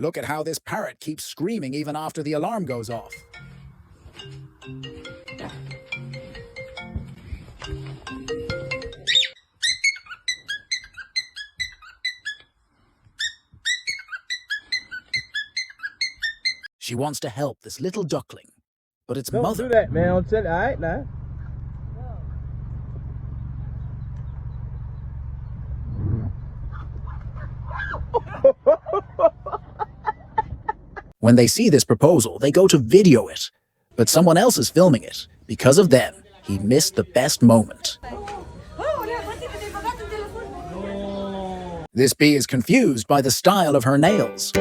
Look at how this parrot keeps screaming even after the alarm goes off. She wants to help this little duckling, but its mother... Don't do that, man. Don't tell it. All right, now. When they see this proposal, they go to video it, but someone else is filming it. Because of them, he missed the best moment. This bee is confused by the style of her nails.